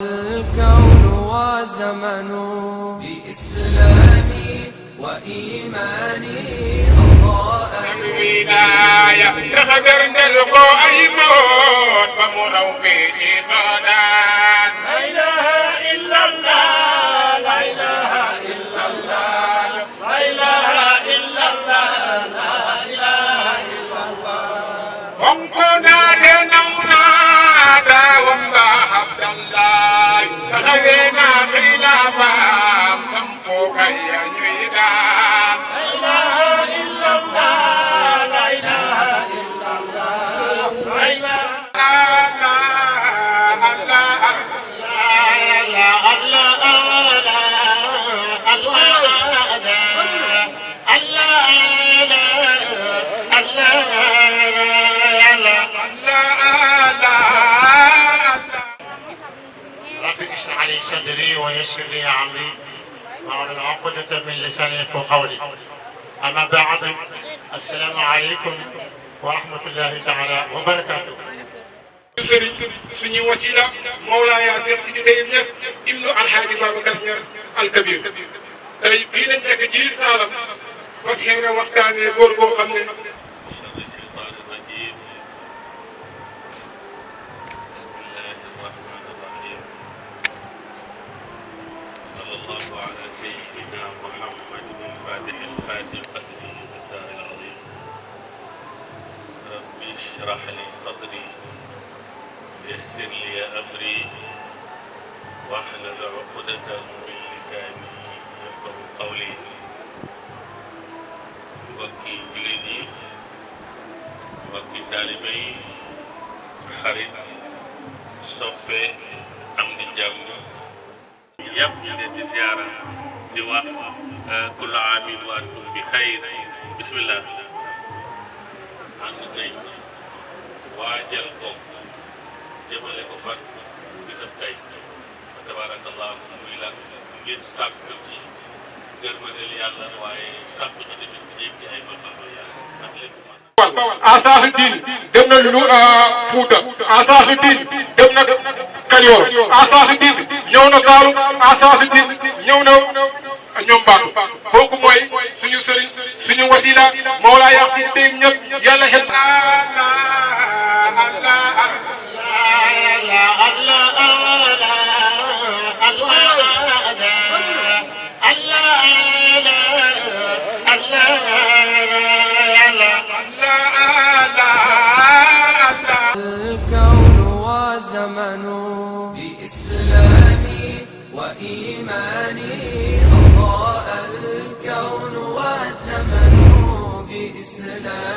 الكون وزمن بإسلامي وإيماني أضاء الولاية سخدر نلقو أي موت بمرو بيتي صدان لا إله إلا الله لا إله إلا الله لا إله إلا الله لا إله إلا الله فانقنا لنونا داوم عبد الله خذينا خلافا سمفوك يا جيدا لا إله إلا الله لا إله إلا الله لا رب اشرح لي صدري ويسر لي امري واحلل عقدة من لساني يفقهوا قولي. اما بعد، السلام عليكم ورحمة الله تعالى وبركاته. sëriñ suñu wasila Mawlaaya Cheikh Sidi Taïb Niass ibnu Alhaaji Babacar Niass Al Kabir tey fii lañ nekk ci Saalum parce que nga waxtaanee góor boo xam ne على سيدنا محمد الفاتح الخاتم قدره بالدار العظيم رب اشرح لي صدري ويسر لي امري واحلل عقدة من لساني يفقهوا قولي. mbokki jullit yi, mbokki taalibe yi, xarit soppe am di jàmm yëpp ñu leen di ziara di wax kullu aamin wa antum bi xayr. bismillah ànd nañ waajal ko jëmale ko fan bisab tey fa tabarakallah muy lan ngir sàkk ci gërëmal yàlla waaye sàkk ci tamit jéeg ci ay maqaama yàlla ak lépp Asaaxuddin dem na lu Fuuta, Asaaxuddin dem na Kajoor, Asaaxuddin ñëw na Saalum, Asaaxuddin ñëw na ñoom Mbacke kooku mooy suñu sëriñ suñu wasila Mawlaaya Cheikh Taïb Niass yàlla xel. الكون وزمن بإسلامي وإيماني أضاء الكون والزمن بإسلامي